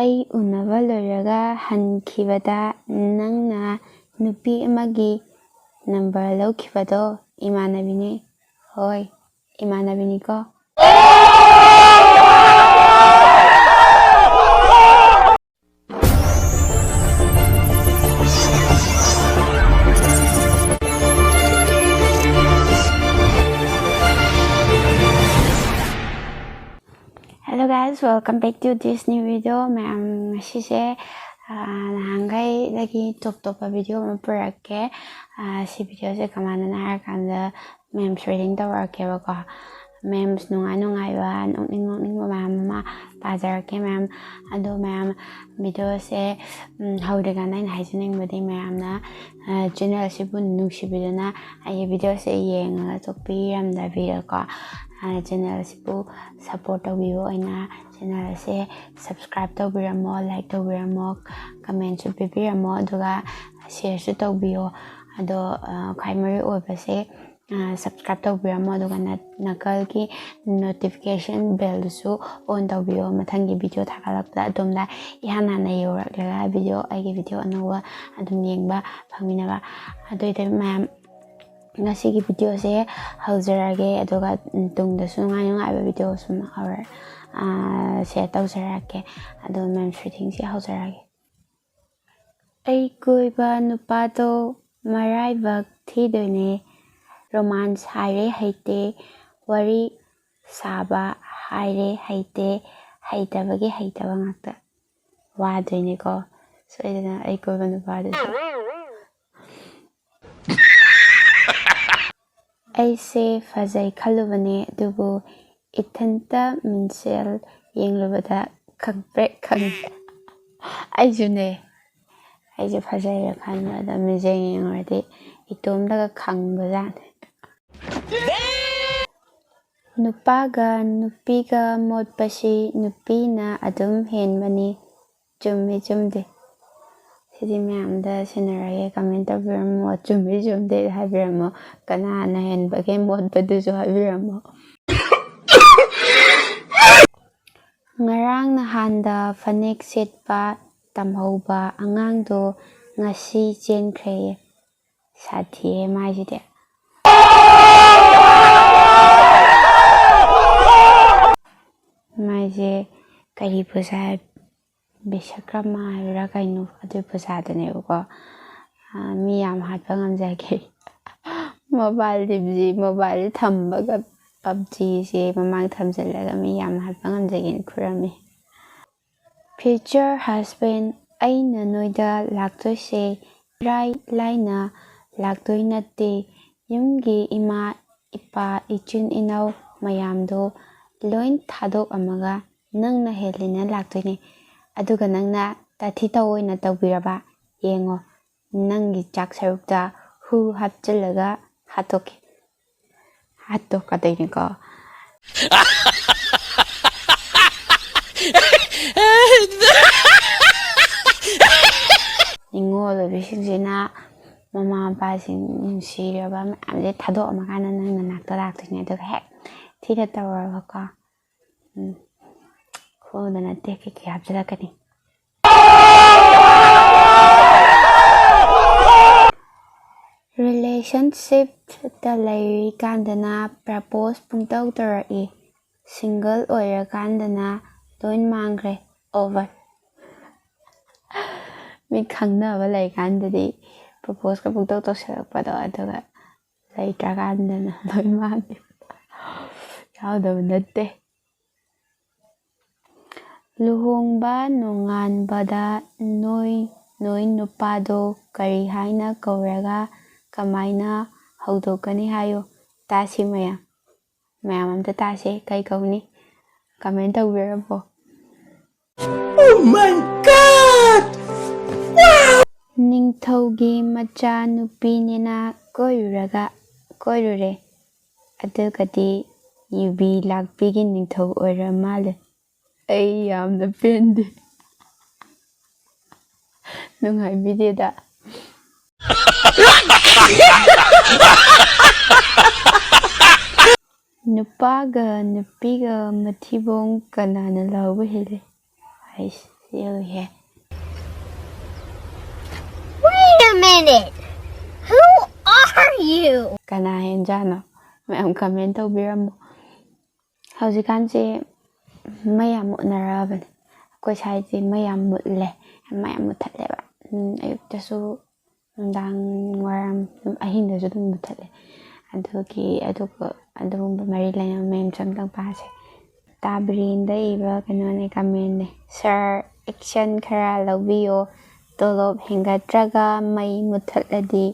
ꯑꯩ ꯎꯅꯕ ꯂꯣꯏꯔꯒ ꯍꯟꯈꯤꯕꯗ ꯅꯪꯅ ꯅꯨꯄꯤ ꯑꯃꯒꯤ ꯅꯝꯕꯔ ꯂꯧꯈꯤꯕꯗꯣ ꯏꯃꯥꯟꯅꯕꯤꯅꯤ꯫ ꯍꯣꯏ, ꯏꯃꯥꯟꯅꯕꯤꯅꯤꯀꯣ꯫ Hello guys, welcome back to this new video. Ma'am, ngasize nahangai top video ama purake. Si video se kamana na harakanda ma'am reading tawarake bako. Ma'am nungai ba nokning ma'am pajarake ma'am. Ado ma'am video se haudaga na haijuning badi ma'am na channel sibu nuksibidana ay video se yenga topiram da video ko. Channel sibu support tawbiyo aina channel se subscribe tawbiramo, like tawbiramo, comment su pipiramo aduga share su tawbiyo ado primary oiba se subscribe tawbiramo aduga nakal ki notification bell su on tawbiyo mathangi video thakalakda adumda ihana na yoraklaga video aigi video anawa adum yengba phangminaba adoide ma'am ngasi video se haujarage aduga tungdasu ngai video sum aur share tawjarage adu ma'am shooting se haujarage ai koiba nupado maraibak thidoine romance haire haite wari saba haire haite haitabagi haitaba ngakta wadoine ko so idana ai koiba nupado aise fazai khalubane adubu ithanta minsel yenglubada khangprek khang aijune aije fazai rakhan da mijeng yengorde itomda khangbajan nupaga nupiga motpasi nupina adum henbani chummi chumde sidi ma'am da sinarage comment tabiramo chummi chumde habiramo kanana henbage motpadusu habiramo ngarang nahanda fanek setpa tamhauba angangdo ngasi chenkre sathie maijide maije kari pusa Bishakrama hayra kainu adu pusadane ko mi yam hatpa ngamjage mobile thambaga PUBG se mamang thamjalaga mi yam hatpa ngamjage khurami future husband aina noida laktoise rai laina laktoi natte yumgi ima ipa ichun inau mayamdo loin thadok amaga nangna helina laktoine aduga nangna tathi tawoina tawbiraba yengo nangi chak sarukta hu hapchilaga hatokadaine ko ingol bisingina mama pa sing siraba amje thadok amagana nangna nakta laktoine aduga hek thida tawaraba ko Kodana teki ki hapjalakani relationship ta lai kandana propose pungtaw tarai single oira kandana loin mangre over mi khangna ba lai kandadi propose ka pungtaw tawsarakpado aduga lai tra kandana loin mangre yaudaba natte luhongba nonganbada noi nupado kari haina kauraga kamaina haudokani hayo tasi maya amta tasi kai kauni comment tawbirabo Oh my god wow ningthaugi macha nupinena koirure adugadi yubi lakpigi ningthau oira male ay yamna pende nungai video da nupaga nupiga mathibong kanana lawba hele ais ꯌꯦꯡꯉꯨꯍꯦ Wait a minute! Who are you? ꯀꯅꯥ ꯍꯦꯟꯖꯥꯠꯅꯣ ꯃꯌꯥꯝ ꯀꯃꯦꯟ ꯇꯧꯕꯤꯔꯝꯃꯣ ꯍꯧꯖꯤꯛꯀꯥꯟꯁꯦ ꯃꯩ ꯌꯥꯝ ꯃꯨꯠꯅꯔꯛꯑꯕꯅꯦ ꯑꯩꯈꯣꯏ ꯁ꯭ꯋꯥꯏꯁꯦ ꯃꯩ ꯌꯥꯝ ꯃꯨꯠꯂꯦ ꯃꯩ ꯌꯥꯝ ꯃꯨꯠꯊꯠꯂꯦꯕ ꯑꯌꯨꯛꯇꯁꯨ ꯅꯨꯡꯗꯥꯡ ꯋꯥꯏꯔꯝ ꯑꯍꯤꯡꯗꯁꯨ ꯑꯗꯨꯝ ꯃꯨꯠꯊꯠꯂꯦ ꯑꯗꯨꯒꯨꯝꯕ ꯃꯔꯤ ꯂꯩꯅꯕ ꯃꯦꯝꯁ ꯑꯝꯇꯪ ꯄꯥꯁꯦ ꯇꯥꯕ꯭ꯔꯤꯟꯗ ꯏꯕ ꯀꯩꯅꯣꯅꯦ ꯀꯃꯦꯟꯅꯦ ꯁꯥꯔ ꯑꯦꯛꯁꯟ ꯈꯔ ꯂꯧꯕꯤꯌꯣ ꯇꯣꯂꯣꯞ ꯍꯦꯟꯒꯠꯇ꯭ꯔꯒ ꯃꯩ ꯃꯨꯠꯊꯠꯂꯗꯤ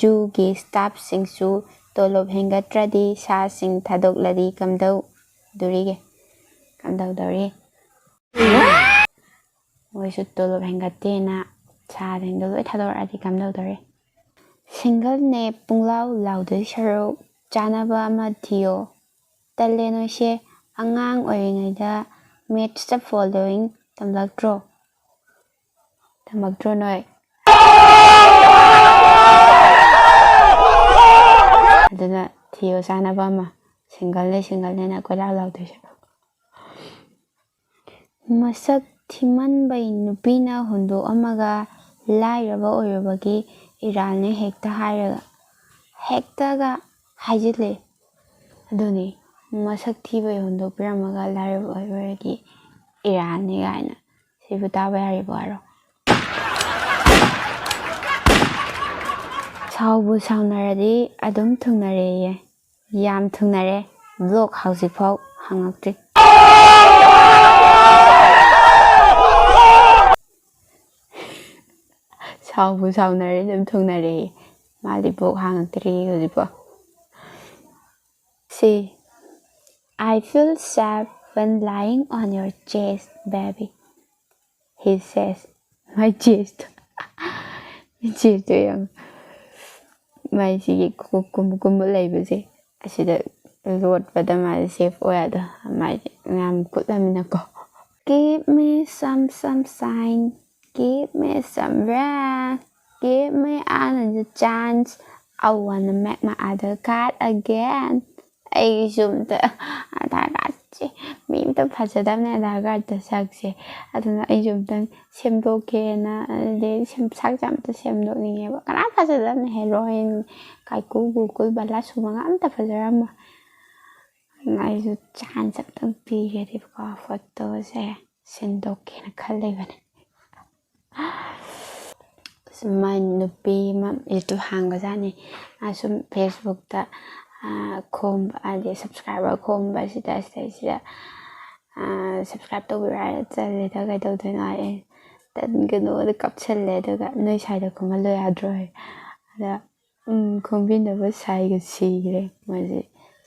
ꯖꯨꯒꯤ ꯁ꯭ꯇꯥꯐꯁꯤꯡꯁꯨ ꯇꯣꯂꯣꯞ ꯍꯦꯟꯒꯠꯇ꯭ꯔꯗꯤ ꯁꯥꯁꯤꯡ ꯊꯥꯗꯣꯛꯂꯗꯤ ꯀꯝꯗꯧꯗꯣꯔꯤ ꯃꯣꯏꯁꯨ ꯇꯣꯂꯣꯞ ꯍꯦꯟꯒꯠꯇꯦꯅ ꯁꯥꯁꯤꯡꯗꯣ ꯂꯣꯏ ꯊꯥꯗꯣꯔꯛꯑꯗꯤ ꯀꯝꯗꯧꯗꯣꯔꯤ ꯁꯤꯡꯒꯜꯅꯦ ꯄꯨꯡꯂꯥꯎ ꯂꯥꯎꯗꯣꯏ ꯁꯔꯨꯛ ꯆꯥꯅꯕ ꯑꯃ ꯊꯤꯌꯣ ꯇꯜꯂꯦ ꯅꯣꯏꯁꯦ ꯑꯉꯥꯡ ꯑꯣꯏꯔꯤꯉꯩꯗ ꯃꯦꯠꯁꯇ ꯐꯣꯂꯣꯋꯤꯡ ꯇꯝꯂꯛꯇ꯭ꯔꯣ ꯅꯣꯏ ꯑꯗꯨꯅ ꯊꯤꯌꯣ ꯆꯥꯅꯕ ꯑꯃ ꯁꯤꯡꯒꯜꯅꯦꯅ ꯀꯣꯏꯂꯥꯎ ꯂꯥꯎꯗꯣꯏ ꯁꯔꯨꯛ ꯃꯁꯛ ꯊꯤꯃꯟꯕꯩ ꯅꯨꯄꯤꯅ ꯍꯨꯟꯗꯣꯛꯑꯝꯃꯒ ꯂꯥꯏꯔꯕ ꯑꯣꯏꯔꯨꯕꯒꯤ ꯏꯔꯥꯜꯅꯦ ꯍꯦꯛꯇꯒ ꯍꯥꯏꯖꯤꯜꯂꯦ ꯑꯗꯨꯅꯤ ꯃꯁꯛ ꯊꯤꯕꯩ ꯍꯨꯟꯗꯣꯛꯄꯤꯔꯝꯃꯒ ꯂꯥꯏꯔꯕ ꯑꯣꯏꯕꯒꯤ ꯏꯔꯥꯜꯅꯤ ꯀꯥꯏꯅ ꯁꯤꯕꯨ ꯇꯥꯕ ꯌꯥꯔꯤꯕꯣ ꯍꯥꯏꯔꯣ ꯁꯥꯎꯕꯨ ꯁꯥꯎꯅꯔꯗꯤ ꯑꯗꯨꯝ ꯊꯨꯡꯅꯔꯦꯌꯦ ꯌꯥꯝ ꯊꯨꯡꯅꯔꯦ ꯕ꯭ꯂꯣꯛ ꯍꯧꯖꯤꯛꯐꯥꯎ ꯍꯪꯉꯛꯇ꯭ꯔꯤ ꯁꯥꯎꯕꯨ ꯁꯥꯎꯅꯔꯦ ꯑꯗꯨꯝ ꯊꯨꯡꯅꯔꯦꯌꯦ ꯃꯥꯗꯤ ꯕ꯭ꯂꯣꯛ ꯍꯥꯡꯉꯛꯇ꯭ꯔꯤ ꯍꯧꯖꯤꯛꯐꯥꯎ I feel safe when lying on your chest, baby. He says, my chest. ꯌꯥꯝ ꯃꯥꯏꯁꯤꯒꯤ ꯀꯨꯝꯕ ꯂꯩꯕꯁꯦ ꯑꯁꯤꯗ ꯂꯣꯠꯄꯗ ꯃꯥꯁꯦ ꯁꯦꯐ ꯑꯣꯏ ꯑꯗꯣ ꯃꯥꯏꯁꯦ ꯌꯥꯝ ꯀꯨꯠꯂꯃꯤꯅꯀꯣ Give me some sign, give me some rest, give me another chance. I wanna make my other card again. ꯑꯩꯒꯤꯁꯨ ꯑꯝꯇ ꯑꯙꯥꯔ ꯀꯥꯔꯗꯁꯦ ꯃꯤ ꯑꯝꯇ ꯐꯖꯗꯕꯅꯦ ꯑꯙꯥꯔ ꯀꯥꯔꯗꯇ ꯁꯛꯁꯦ ꯑꯗꯨꯅ ꯑꯩꯁꯨ ꯑꯝꯇꯪ ꯁꯦꯝꯗꯣꯛꯀꯦꯅ ꯑꯗꯨꯗꯩ ꯁꯛꯁꯦ ꯑꯝꯇ ꯁꯦꯝꯗꯣꯛꯅꯤꯡꯉꯦꯕ ꯀꯅꯥ ꯐꯖꯗꯕꯅꯦ ꯍꯦꯔꯣꯏꯟ ꯀꯥꯏꯀꯨ ꯒꯣꯀꯨꯜ ꯕꯂꯥ ꯁꯨꯃꯉꯥ ꯑꯝꯇ ꯐꯖꯔꯝꯃꯣꯏ ꯑꯩꯁꯨ ꯆꯥꯟꯁ ꯑꯝꯇꯪ ꯄꯤꯒꯗꯤꯕꯀꯣ ꯐꯣꯇꯣꯁꯦ ꯁꯦꯝꯗꯣꯛꯀꯦꯅ ꯈꯜꯂꯤꯕꯅꯦ ꯃꯥꯏ ꯅꯨꯄꯤ ꯑꯃ ꯌꯨꯇꯨꯕ ꯍꯥꯡꯕꯖꯥꯠꯅꯤ ꯁꯨꯝ ꯐꯦꯁꯕꯨꯛꯇ ꯈꯣꯝꯕ ꯍꯥꯏꯗꯤ ꯁꯕꯁꯀ꯭ꯔꯥꯏꯕꯔ ꯈꯣꯝꯕ ꯁꯤꯗꯩꯁꯤꯗ ꯁꯕꯁꯀ꯭ꯔꯥꯏꯕ ꯇꯧꯕꯤꯔꯣ ꯍꯥꯏꯔ ꯆꯜꯂꯦꯗ ꯀꯩꯗꯧꯗꯣꯏꯅꯣ ꯑꯩ ꯇꯟꯒꯅꯣꯗ ꯀꯞꯁꯜꯂꯦ ꯑꯗꯨꯒ ꯅꯣꯏ ꯁꯥꯏꯗ ꯈꯣꯝꯍꯜꯂꯣ ꯌꯥꯗ꯭ꯔꯣ ꯑꯗ ꯈꯣꯝꯕꯤꯅꯕ ꯁꯥꯏꯒ ꯁꯤꯈ꯭ꯔꯦ ꯃꯣꯏꯁꯦ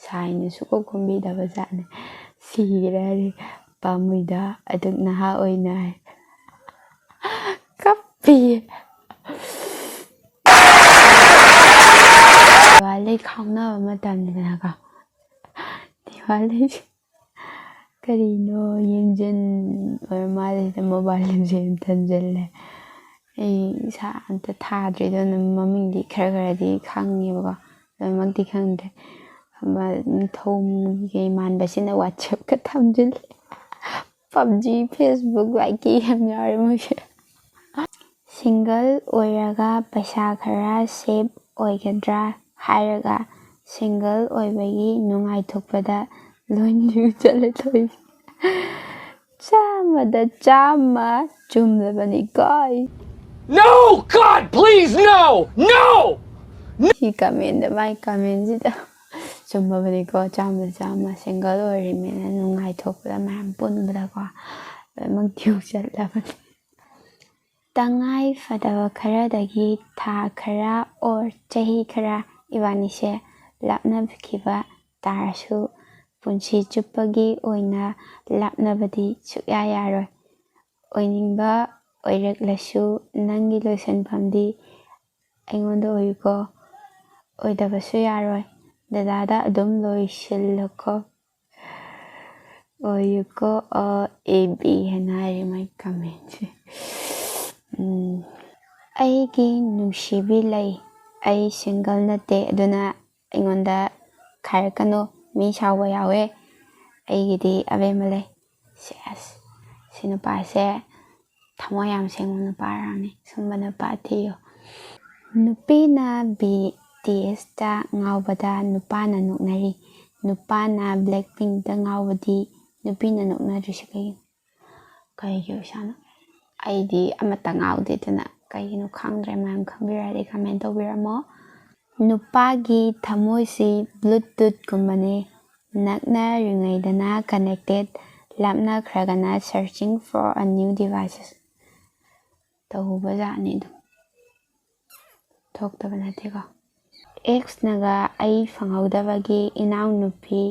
ꯁꯥꯏꯅ ꯁꯨꯡꯈꯣꯝ ꯈꯣꯝꯕꯤꯗꯕ ꯖꯥꯠꯅꯦ ꯁꯤꯈ꯭ꯔꯦ ꯍꯥꯏꯗꯤ ꯄꯥꯝꯃꯨꯏꯗ ꯑꯗꯨꯛ ꯅꯍꯥ ꯑꯣꯏꯅ ꯀꯞꯄꯤꯌꯦ ꯗꯤꯋꯥꯂꯤ ꯈꯥꯎꯅꯕ ꯃꯇꯝꯅꯤꯗꯅꯀꯣ ꯗꯤꯋꯥꯂꯤꯁꯦ ꯀꯔꯤꯅꯣ ꯌꯦꯡꯖꯟ ꯑꯣꯏꯔ ꯃꯥꯜꯂꯦ ꯃꯣꯕꯥꯏꯜ ꯂꯤꯖꯦꯟ ꯊꯟꯖꯜꯂꯦ ꯑꯩ ꯏꯁꯥ ꯑꯝꯇ ꯊꯥꯗ꯭ꯔꯤꯗꯣ ꯃꯃꯤꯡꯗꯤ ꯈꯔꯗꯤ ꯈꯪꯉꯦꯕꯀꯣ ꯂꯣꯏꯅꯃꯛꯇꯤ ꯈꯪꯗ꯭ꯔꯦ ꯊꯧꯒꯤ ꯃꯥꯟꯕꯁꯤꯅ ꯋꯥꯆꯦꯞꯀ ꯊꯝꯖꯤꯜꯂꯦ PUBG Facebook ꯂꯥꯏꯛꯀꯤ ꯌꯥꯝ ꯌꯥꯎꯔꯦ ꯃꯣꯏꯁꯦ ꯁꯤꯡꯒꯜ ꯑꯣꯏꯔꯒ ꯄꯩꯁా ꯈꯔ ꯁꯦꯞ ꯑꯣꯏꯒꯗ꯭ꯔꯥ ꯍꯥꯏꯔꯒ ꯁꯤꯡꯒꯜ ꯑꯣꯏꯕꯒꯤ ꯅꯨꯡꯉꯥꯏꯊꯣꯛꯄꯗ ꯂꯣꯏꯅ ꯆꯠꯂꯦ ꯇꯧꯔꯤꯁꯦ ꯆꯥꯝꯃꯗ ꯆꯥꯝꯃ ꯆꯨꯝꯂꯕꯅꯤꯀꯣ No! God, please, no! No! ꯁꯤ ꯀꯃꯦꯟꯗ ꯃꯥꯏ ꯀꯃꯦꯟꯁꯤꯗ ꯆꯨꯝꯃꯕꯅꯤꯀꯣ ꯆꯥꯝꯃꯗ ꯆꯥꯝꯃ ꯁꯤꯡꯒꯜ ꯑꯣꯏꯔꯤꯃꯤꯅ ꯅꯨꯡꯉꯥꯏꯊꯣꯛꯄꯗ ꯃꯌꯥꯝ ꯄꯨꯟꯕꯗꯀꯣ ꯂꯣꯏꯅꯃꯛ ꯗ꯭ꯌꯨ ꯆꯠꯂꯕꯅꯤ ꯇꯉꯥꯏ ꯐꯗꯕ ꯈꯔꯗꯒꯤ ꯊꯥ ꯈꯔ ꯑꯣꯔ ꯆꯍꯤ ꯈꯔ ꯏꯕꯥꯅꯤꯁꯦ ꯂꯥꯞꯅꯈꯤꯕ ꯇꯥꯔꯁꯨ ꯄꯨꯟꯁꯤ ꯆꯨꯞꯄꯒꯤ ꯑꯣꯏꯅ ꯂꯥꯞꯅꯕꯗꯤ ꯁꯨꯛꯌꯥ ꯌꯥꯔꯣꯏ ꯑꯣꯏꯅꯤꯡꯕ ꯑꯣꯏꯔꯛꯂꯁꯨ ꯅꯪꯒꯤ ꯂꯣꯏꯁꯟꯐꯝꯗꯤ ꯑꯩꯉꯣꯟꯗ ꯑꯣꯏꯌꯨꯀꯣ ꯑꯣꯏꯗꯕꯁꯨ ꯌꯥꯔꯣꯏ ꯗꯗꯥꯗ ꯑꯗꯨꯝ ꯂꯣꯏꯁꯤꯜꯂꯨꯀꯣ ꯑꯣꯏꯌꯨꯀꯣ AB ꯍꯥꯏꯅ ꯍꯥꯏꯔꯤ ꯃꯥꯏ ꯀꯃꯦꯟꯁꯦ ꯑꯩꯒꯤ ꯅꯨꯡꯁꯤꯕꯤ ꯂꯩ ꯑꯩ ꯁꯤꯡꯒꯜ ꯅꯠꯇꯦ ꯑꯗꯨꯅ ꯑꯩꯉꯣꯟꯗ ꯈꯥꯏꯔꯛꯀꯅꯨ ꯃꯤ ꯁꯥꯎꯕ ꯌꯥꯎꯋꯦ ꯑꯩꯒꯤꯗꯤ ꯑꯕꯦꯝꯃ ꯂꯩ ꯁꯤ ꯅꯨꯄꯥꯁꯦ ꯊꯃꯣꯏ ꯌꯥꯝ ꯁꯦꯡꯕ ꯅꯨꯄꯥꯔꯅꯤ ꯁꯨꯝꯕ ꯅꯨꯄꯥ ꯊꯤꯌꯣ ꯅꯨꯄꯤꯅ BTSꯇ ꯉꯥꯎꯕꯗ ꯅꯨꯄꯥꯅ ꯅꯣꯛꯅꯔꯤ ꯅꯨꯄꯥꯅ ꯕ꯭ꯂꯦꯛꯄꯤꯡꯛꯇ ꯉꯥꯎꯕꯗꯤ ꯅꯨꯄꯤꯅ ꯅꯣꯛꯅꯗ꯭ꯔꯤꯁꯤ ꯀꯩꯒꯤ ꯑꯣꯏꯖꯥꯠꯅꯣ ꯑꯩꯗꯤ ꯑꯃꯠꯇ ꯉꯥꯎꯗꯦ ꯑꯗꯨꯅ ꯀꯩꯒꯤꯅꯣ ꯈꯪꯗ꯭ꯔꯦ ꯃꯌꯥꯝ ꯈꯪꯕꯤꯔꯗꯤ ꯀꯃꯦꯟ ꯇꯧꯕꯤꯔꯝꯃꯣ ꯅꯨꯄꯥꯒꯤ ꯊꯃꯣꯏꯁꯤ ꯕ꯭ꯂꯨꯇꯨꯠꯀꯨꯝꯕꯅꯤ ꯅꯛꯅꯔꯤꯉꯩꯗꯅ ꯀꯅꯦꯛꯇꯦꯠ ꯂꯥꯞꯅꯈ꯭ꯔꯒꯅ ꯁꯔꯆꯤꯡ ꯐꯣꯔ ꯑ ꯅ꯭ꯌꯨ ꯗꯤꯚꯥꯏꯁꯦꯁ ꯇꯧꯕꯖꯥꯠꯅꯤ ꯑꯗꯨꯝ ꯊꯣꯛꯇꯕ ꯅꯠꯇꯦꯀꯣ ꯑꯦꯛꯁꯅꯒ ꯑꯩ ꯐꯪꯍꯧꯗꯕꯒꯤ ꯏꯅꯥꯎꯅꯨꯄꯤ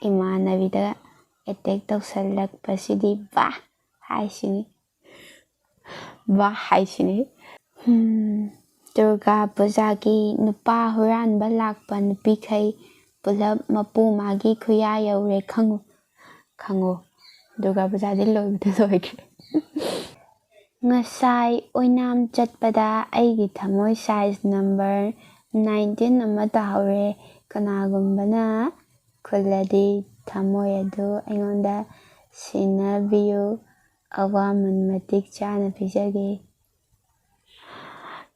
ꯏꯃꯥꯟꯅꯕꯤꯗ ꯑꯦꯇꯦꯛ ꯇꯧꯁꯜꯂꯛꯄꯁꯤꯗꯤ ꯕꯥ ꯍꯥꯏꯁꯤꯅꯤ ꯗꯨꯔꯒꯥ ꯄꯨꯖꯥꯒꯤ ꯅꯨꯄꯥ ꯍꯨꯔꯥꯟꯕ ꯂꯥꯛꯄ ꯅꯨꯄꯤꯈꯩ ꯄꯨꯂꯞ ꯃꯄꯨ ꯃꯥꯒꯤ ꯈꯨꯌꯥ ꯌꯧꯔꯦ ꯈꯪꯉꯣ ꯗꯨꯔꯒꯥ ꯄꯨꯖꯥꯗꯤ ꯂꯣꯏꯕꯗ ꯂꯣꯏꯈ꯭ꯔꯦ ꯉꯁꯥꯏ ꯑꯣꯏꯅꯥꯝ ꯆꯠꯄꯗ ꯑꯩꯒꯤ ꯊꯃꯣꯏ ꯁꯥꯏꯖ ꯅꯝꯕꯔ 19 ꯑꯃ ꯇꯥꯍꯧꯔꯦ ꯀꯅꯥꯒꯨꯝꯕꯅ ꯈꯨꯜꯂꯗꯤ ꯊꯃꯣꯏ ꯑꯗꯨ ꯑꯩꯉꯣꯟꯗ ꯁꯤꯟꯅꯕꯤꯌꯨ ꯑꯋꯥꯃꯟ ꯃꯇꯤꯛ ꯆꯥꯅ ꯄꯤꯖꯒꯦ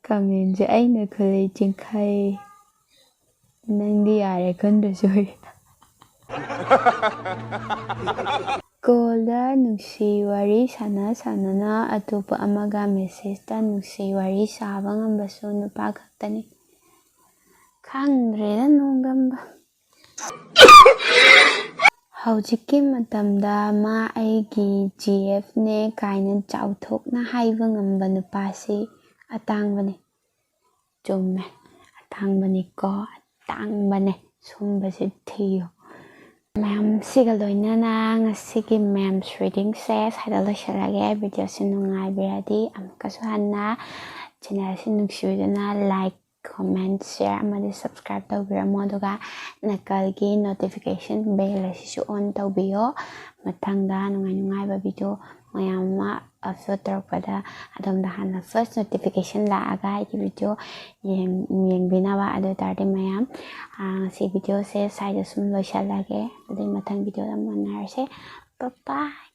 ꯀꯃꯦꯟꯁꯦ ꯑꯩꯅ ꯈꯨꯜꯂꯤ ꯆꯤꯡꯈꯩ ꯅꯪꯗꯤ ꯌꯥꯔꯦ ꯈꯟꯗ꯭ꯔꯁꯨ ꯀꯣꯜꯗ ꯅꯨꯡꯁꯤ ꯋꯥꯔꯤ ꯁꯥꯟꯅꯅ ꯑꯇꯣꯞꯄ ꯑꯃꯒ ꯃꯦꯁꯦꯖꯇ ꯅꯨꯡꯁꯤ ꯋꯥꯔꯤ ꯁꯥꯕ ꯉꯝꯕꯁꯨ ꯅꯨꯄꯥ ꯈꯛꯇꯅꯤ ꯈꯪꯗ꯭ꯔꯦꯗ ꯅꯣꯡꯗꯝꯕ ꯍꯧꯖꯤꯛꯀꯤ ꯃꯇꯝꯗ ꯃꯥ ꯑꯩꯒꯤ GFꯅꯦ ꯀꯥꯏꯅ ꯆꯥꯎꯊꯣꯛꯅ ꯍꯥꯏꯕ ꯉꯝꯕ ꯅꯨꯄꯥꯁꯤ ꯑꯇꯥꯡꯕꯅꯤ ꯆꯨꯝꯃꯦ ꯑꯇꯥꯡꯕꯅꯦ ꯁꯨꯝꯕꯁꯤ ꯊꯤꯌꯨ ꯃꯌꯥꯝꯁꯤꯒ ꯂꯣꯏꯅꯅ ꯉꯁꯤꯒꯤ ꯃꯦꯝꯁ ꯔꯤꯗꯤꯡꯁꯦ ꯁ꯭ꯋꯥꯏꯗ ꯂꯣꯏꯁꯤꯜꯂꯒꯦ ꯚꯤꯗꯤꯑꯣꯁꯤ ꯅꯨꯡꯉꯥꯏꯕꯤꯔꯗꯤ ꯑꯃꯨꯛꯀꯁꯨ ꯍꯟꯅ ꯆꯦꯅꯦꯜꯁꯤ ꯅꯨꯡꯁꯤꯕꯤꯗꯨꯅ ꯂꯥꯏꯛ ꯀꯣꯃꯦꯟ ꯁꯤꯌꯔ ꯑꯃꯗꯤ ꯁꯕꯁꯀ꯭ꯔꯥꯏꯕ ꯇꯧꯕꯤꯔꯝꯃꯣ ꯑꯗꯨꯒ ꯅꯥꯀꯜꯒꯤ ꯅꯣꯇꯤꯐꯤꯀꯦꯁꯟ ꯕꯦꯜ ꯑꯁꯤꯁꯨ ꯑꯣꯟ ꯇꯧꯕꯤꯌꯣ ꯃꯊꯪꯗ ꯅꯨꯡꯉꯥꯏꯕ ꯚꯤꯗꯤꯑꯣ ꯃꯌꯥꯝ ꯑꯃ ꯑꯞꯂꯣꯗ ꯇꯧꯔꯛꯄꯗ ꯑꯗꯣꯝꯗ ꯍꯥꯟꯅ ꯐꯥꯔꯁ ꯅꯣꯇꯤꯐꯤꯀꯦꯁꯟ ꯂꯥꯛꯑꯒ ꯑꯩꯒꯤ ꯚꯤꯗꯤꯑꯣ ꯌꯦꯡꯕꯤꯅꯕ ꯑꯗꯨ ꯑꯣꯏꯇꯥꯔꯗꯤ ꯃꯌꯥꯝ ꯁꯤ ꯚꯤꯗꯤꯑꯣꯁꯦ ꯁ꯭ꯋꯥꯏꯗ ꯁꯨꯝ ꯂꯣꯏꯁꯤꯜꯂꯒꯦ ꯑꯗꯨꯏ ꯃꯊꯪ ꯚꯤꯗꯤꯑꯣꯗ ꯑꯃꯨꯛ ꯎꯅꯔꯁꯦ ꯕꯥꯏ